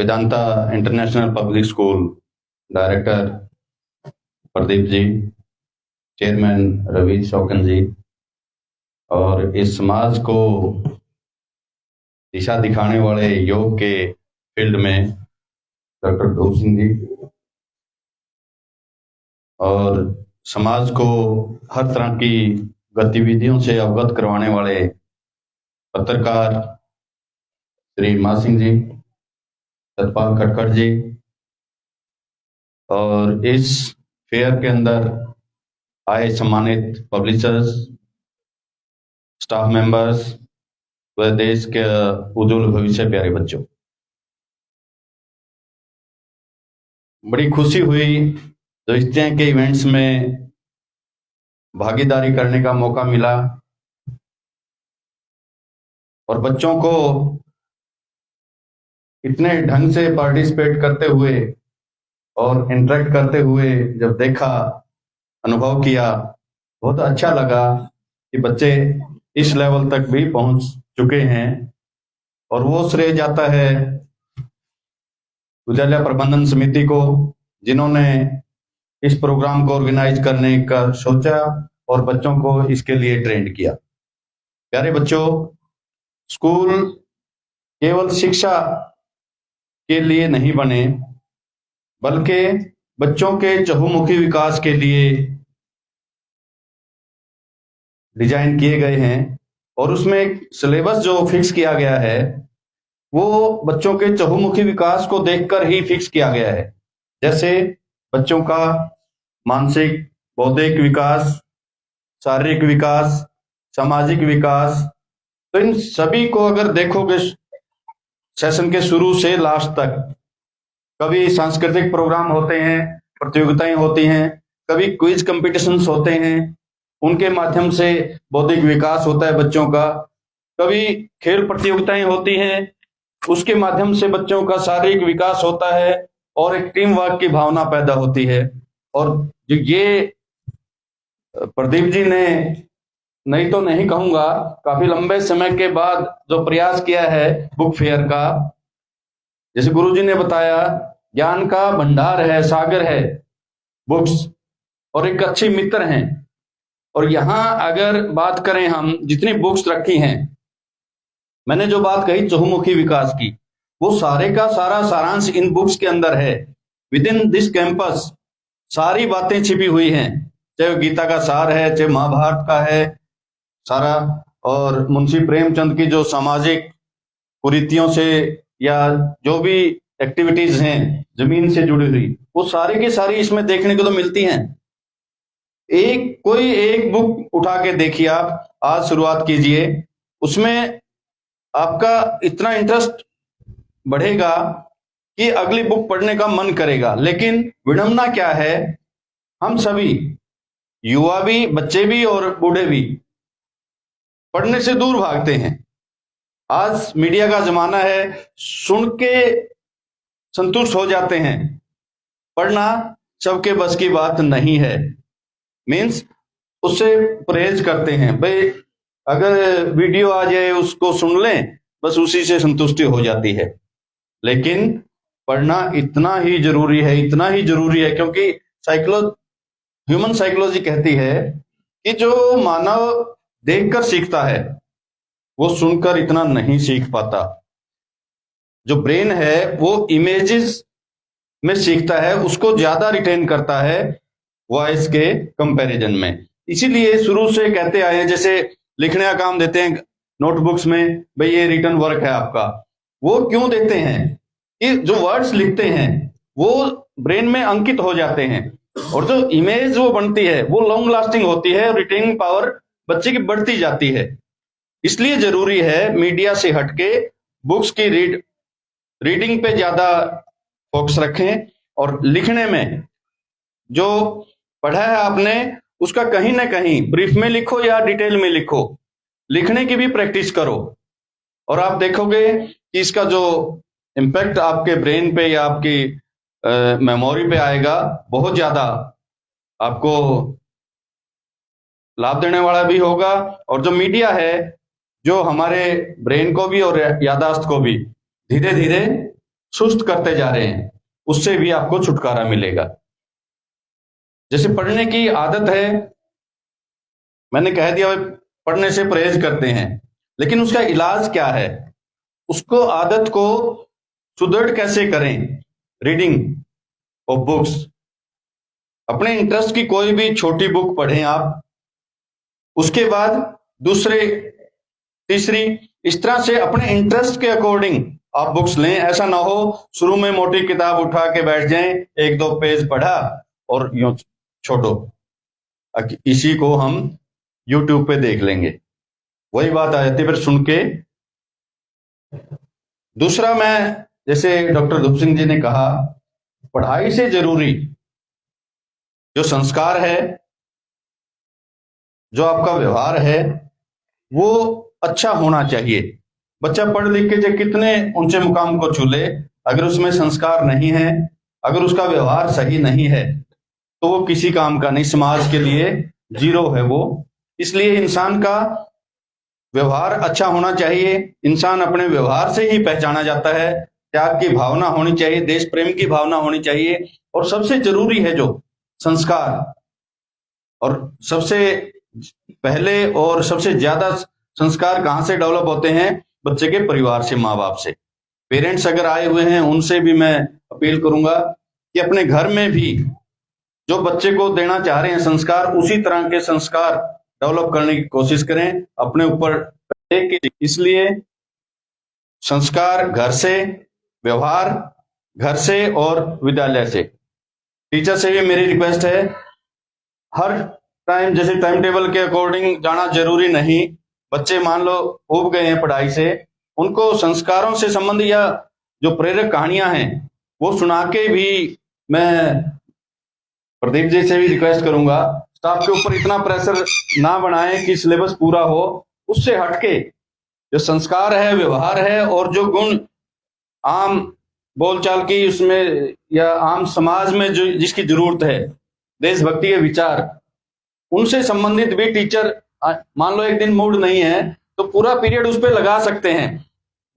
Vedanta international public school director Pradeep ji, chairman Ravi Shokeen ji, और इस समाज को दिशा दिखाने वाले योग के फील्ड में डॉक्टर ध्रुव सिंह जी, और समाज को हर तरह की गतिविधियों से अवगत करवाने वाले पत्रकार श्री मा सिंह जी, सतपाल खटखट जी, और इस फेयर के अंदर आए सम्मानित पब्लिशर्स, स्टाफ मेंबर्स व देश के उज्जवल भविष्य प्यारे बच्चों, बड़ी खुशी हुई जो इस तरह के इवेंट्स में भागीदारी करने का मौका मिला और बच्चों को इतने ढंग से पार्टिसिपेट करते हुए और इंटरेक्ट करते हुए जब देखा, अनुभव किया, बहुत अच्छा लगा कि बच्चे इस लेवल तक भी पहुंच चुके हैं। और वो श्रेय जाता है विद्यालय प्रबंधन समिति को, जिन्होंने इस प्रोग्राम को ऑर्गेनाइज करने का सोचा और बच्चों को इसके लिए ट्रेंड किया। प्यारे बच्चों, स्कूल केवल शिक्षा के लिए नहीं बने, बल्कि बच्चों के चहुमुखी विकास के लिए डिजाइन किए गए हैं। और उसमें एक सिलेबस जो फिक्स किया गया है वो बच्चों के चहुमुखी विकास को देखकर ही फिक्स किया गया है। जैसे बच्चों का मानसिक बौद्धिक विकास, शारीरिक विकास, सामाजिक विकास, तो इन सभी को अगर देखोगे सेशन के शुरू से लास्ट तक, कभी सांस्कृतिक प्रोग्राम होते हैं, प्रतियोगिताएं होती हैं, कभी क्विज कंपटीशंस होते हैं, उनके माध्यम से बौद्धिक विकास होता है बच्चों का, कभी खेल प्रतियोगिताएं होती हैं, उसके माध्यम से बच्चों का शारीरिक विकास होता है और एक टीम वर्क की भावना पैदा होती है। और जो ये प्रदीप जी ने, नहीं तो नहीं कहूंगा, काफी लंबे समय के बाद जो प्रयास किया है बुक फेयर का, जैसे गुरुजी ने बताया, ज्ञान का भंडार है, सागर है बुक्स, और एक अच्छे मित्र हैं। और यहाँ अगर बात करें हम, जितनी बुक्स रखी हैं, मैंने जो बात कही चहुमुखी विकास की, वो सारे का सारा सारांश इन बुक्स के अंदर है। विद इन दिस कैंपस सारी बातें छिपी हुई हैं, चाहे गीता का सार है, चाहे महाभारत का है सारा, और मुंशी प्रेमचंद की जो सामाजिक कुरीतियों से या जो भी एक्टिविटीज हैं जमीन से जुड़ी हुई, वो सारी की सारी इसमें देखने को तो मिलती हैं। कोई एक बुक उठा के देखिए, आप आज शुरुआत कीजिए, उसमें आपका इतना इंटरेस्ट बढ़ेगा कि अगली बुक पढ़ने का मन करेगा। लेकिन विडंबना क्या है, हम सभी, युवा भी, बच्चे भी और बूढ़े भी, पढ़ने से दूर भागते हैं। आज मीडिया का जमाना है, सुन के संतुष्ट हो जाते हैं, पढ़ना सबके बस की बात नहीं है। मीन्स उससे परहेज करते हैं, भाई अगर वीडियो आ जाए उसको सुन लें, बस उसी से संतुष्टि हो जाती है। लेकिन पढ़ना इतना ही जरूरी है, इतना ही जरूरी है, क्योंकि ह्यूमन साइकोलॉजी कहती है कि जो मानव देखकर सीखता है वो सुनकर इतना नहीं सीख पाता। जो ब्रेन है वो इमेजेस में सीखता है, उसको ज्यादा रिटेन करता है वॉइस के कंपैरिजन में। इसीलिए शुरू से कहते आए हैं, जैसे लिखने का काम देते हैं नोटबुक्स में, भाई ये रिटन वर्क है आपका, वो क्यों देते हैं कि जो वर्ड्स लिखते हैं वो ब्रेन में अंकित हो जाते हैं, और जो इमेज वो बनती है वो लॉन्ग लास्टिंग होती है, और रिटेनिंग पावर बच्चे की बढ़ती जाती है। इसलिए जरूरी है मीडिया से हटके बुक्स की रीडिंग पे ज्यादा फोकस रखें, और लिखने में जो पढ़ा है आपने उसका कहीं ना कहीं ब्रीफ में लिखो या डिटेल में लिखो, लिखने की भी प्रैक्टिस करो, और आप देखोगे कि इसका जो इम्पैक्ट आपके ब्रेन पे या आपकी मेमोरी पे आएगा, बहुत ज्यादा आपको लाभ देने वाला भी होगा। और जो मीडिया है, जो हमारे ब्रेन को भी और याददाश्त को भी धीरे धीरे सुस्त करते जा रहे हैं, उससे भी आपको छुटकारा मिलेगा। जैसे पढ़ने की आदत है, मैंने कह दिया पढ़ने से परहेज करते हैं, लेकिन उसका इलाज क्या है? उसको आदत को सुदृढ़ कैसे करें? रीडिंग ऑफ बुक्स, अपने इंटरेस्ट की कोई भी छोटी बुक पढ़ें आप, उसके बाद दूसरे तीसरी, इस तरह से अपने इंटरेस्ट के अकॉर्डिंग आप बुक्स लें। ऐसा ना हो शुरू में मोटी किताब उठा के बैठ जाएं, एक दो पेज पढ़ा और यूं छोड़ो, इसी को हम यूट्यूब पे देख लेंगे, वही बात आ जाती है फिर सुन के। दूसरा, मैं जैसे डॉक्टर धूप सिंह जी ने कहा, पढ़ाई से जरूरी जो संस्कार है, जो आपका व्यवहार है, वो अच्छा होना चाहिए। बच्चा पढ़ लिख के चाहे कितने ऊंचे मुकाम को छू ले, अगर उसमें संस्कार नहीं है, अगर उसका व्यवहार सही नहीं है, तो वो किसी काम का नहीं, समाज के लिए जीरो है वो। इसलिए इंसान का व्यवहार अच्छा होना चाहिए। इंसान अपने व्यवहार से ही पहचाना जाता है। त्याग की भावना होनी चाहिए, देश प्रेम की भावना होनी चाहिए, और सबसे जरूरी है जो संस्कार। और सबसे पहले और सबसे ज्यादा संस्कार कहाँ से डेवलप होते हैं? बच्चे के परिवार से, माँ बाप से। पेरेंट्स अगर आए हुए हैं, उनसे भी मैं अपील करूंगा कि अपने घर में भी जो बच्चे को देना चाह रहे हैं संस्कार, उसी तरह के संस्कार डेवलप करने की कोशिश करें अपने ऊपर। इसलिए संस्कार घर से, व्यवहार घर से और विद्यालय से। टीचर से भी मेरी रिक्वेस्ट है, हर टाइम जैसे टाइम टेबल के अकॉर्डिंग जाना जरूरी नहीं। बच्चे मान लो उब गए हैं पढ़ाई से, उनको संस्कारों से संबंधित या जो प्रेरक कहानियां हैं वो सुना के भी, मैं प्रदीप जी से भी रिक्वेस्ट करूंगा, स्टाफ के ऊपर इतना प्रेशर ना बनाएं कि सिलेबस पूरा हो। उससे हटके जो संस्कार है, व्यवहार है, और जो गुण आम बोलचाल की उसमें या आम समाज में जो जिसकी जरूरत है, देशभक्ति के विचार, उनसे संबंधित भी टीचर, मान लो एक दिन मूड नहीं है तो पूरा पीरियड उस पर लगा सकते हैं।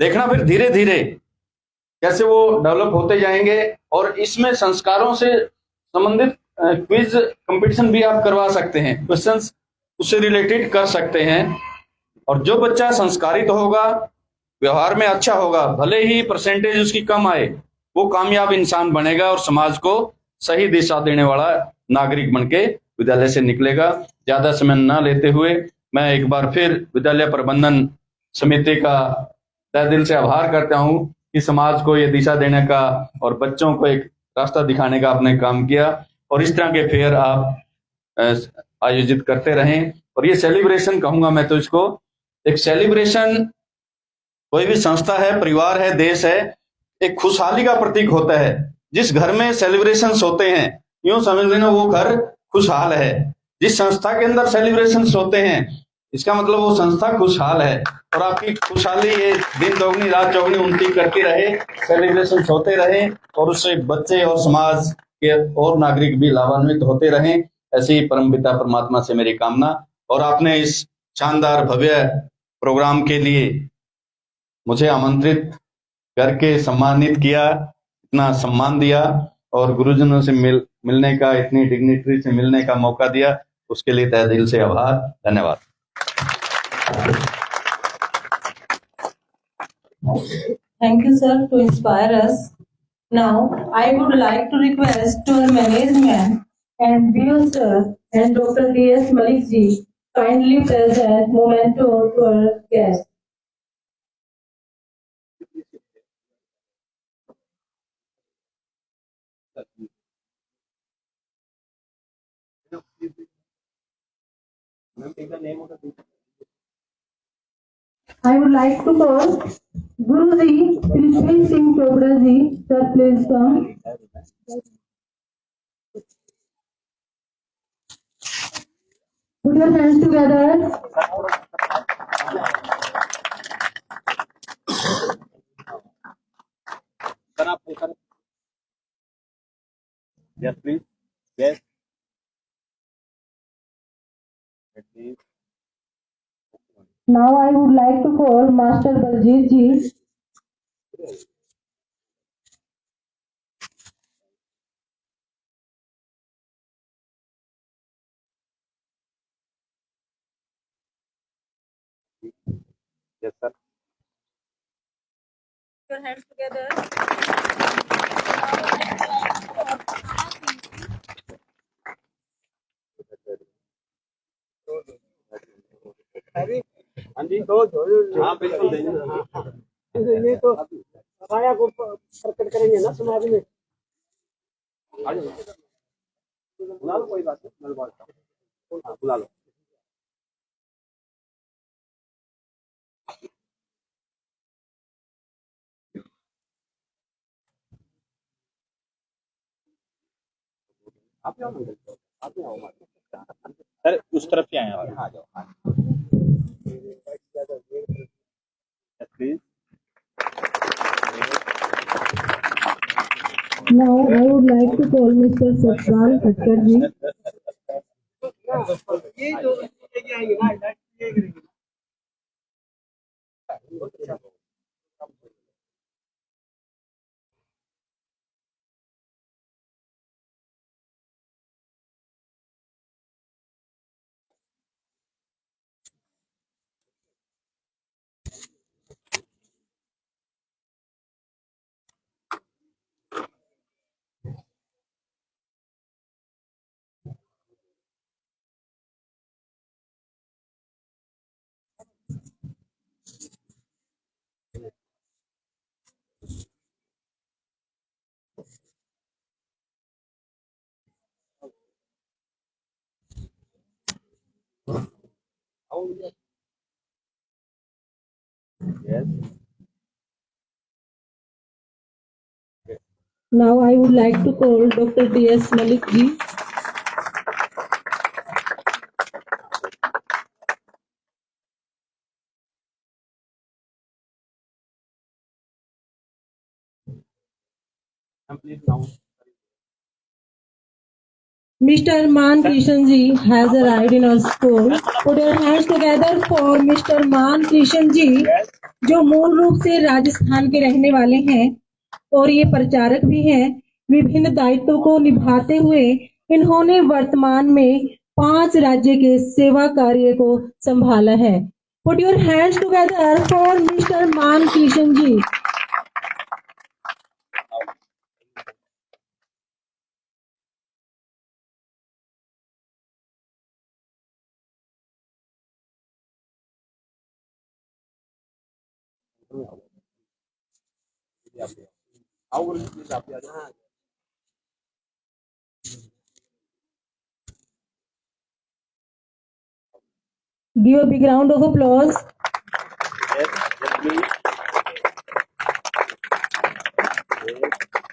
देखना फिर धीरे धीरे कैसे वो डेवलप होते जाएंगे। और इसमें संस्कारों से संबंधित क्विज कंपटीशन भी आप करवा सकते हैं, क्वेश्चंस उससे रिलेटेड कर सकते हैं। और जो बच्चा संस्कारित होगा, व्यवहार में अच्छा होगा, भले ही परसेंटेज उसकी कम आए, वो कामयाब इंसान बनेगा और समाज को सही दिशा देने वाला नागरिक बन के विद्यालय से निकलेगा। ज्यादा समय न लेते हुए मैं एक बार फिर विद्यालय प्रबंधन समिति का तहे दिल से आभार करता हूं कि समाज को ये दिशा देने का और बच्चों को एक रास्ता दिखाने का आपने काम किया। और इस तरह के फेयर आप आयोजित करते रहें। और ये सेलिब्रेशन कहूंगा मैं तो इसको, एक सेलिब्रेशन कोई भी संस्था है, परिवार है, देश है, एक खुशहाली का प्रतीक होता है। जिस घर में सेलिब्रेशंस होते हैं, यूं समझ लेना वो घर खुशहाल है। जिस संस्था के अंदर सेलिब्रेशंस होते हैं, इसका मतलब वो संस्था खुशहाल है। और आपकी खुशहाली ये दिन दोगुनी रात चौगुनी उन्नति करती रहे, सेलिब्रेशंस होते रहे, और उससे बच्चे और समाज के और नागरिक भी लाभान्वित होते रहें। ऐसी परमपिता परमात्मा से मेरी कामना। और आपने इस शानदार भव्य प्रोग्राम के लिए मुझे आमंत्रित करके सम्मानित किया, इतना सम्मान दिया, और गुरुजनों से मिलने का, इतनी डिग्निटरी से मिलने का मौका दिया, उसके लिए तहे दिल से आभार, धन्यवाद। Thank you, sir, to inspire us. Now, I would like to request to our management and BO sir and Dr. D.S. Malik ji kindly present memento to our guests. I would like to call Guruji Krishna Singh Chopra ji. Sir, please come. Put your hands together. Yes, please. Yes. Now I would like to call Master Baljit ji. Yes, sir. Your hands together. हाँ जी, हाँ बिल्कुल देंगे। ये तो छाया को प्रकट करेंगे ना समाज में। आ जाओ, बुला लो, कोई बात नहीं, मैं बात करता हूँ। हाँ, बुला लो। आप आओ मंदिर को, आप आओ हमारे। सर उस तरफ से आए हैं और आ जाओ, आ जाओ। Yes, please. Now I would like to call Mr. Satpal Thakkar ji. ये जो लेके आएंगे ना ये करेंगे। Yes. Now I would like to call Dr. D.S. Malik ji. And please now. Mr. Man Krishan ji has arrived in our school. Put your hands together for Mr. Man Krishan ji, जो मूल रूप से राजस्थान के रहने वाले हैं और ये प्रचारक भी हैं। विभिन्न दायित्वों को निभाते हुए इन्होंने वर्तमान में 5 राज्य के सेवा कार्य को संभाला है। Put your hands together for Mr. Man Krishan ji. आओ गुरु जी, प्लीज आप भी आ जाओ। Give a big round of applause. Yes, yes, please. Yes.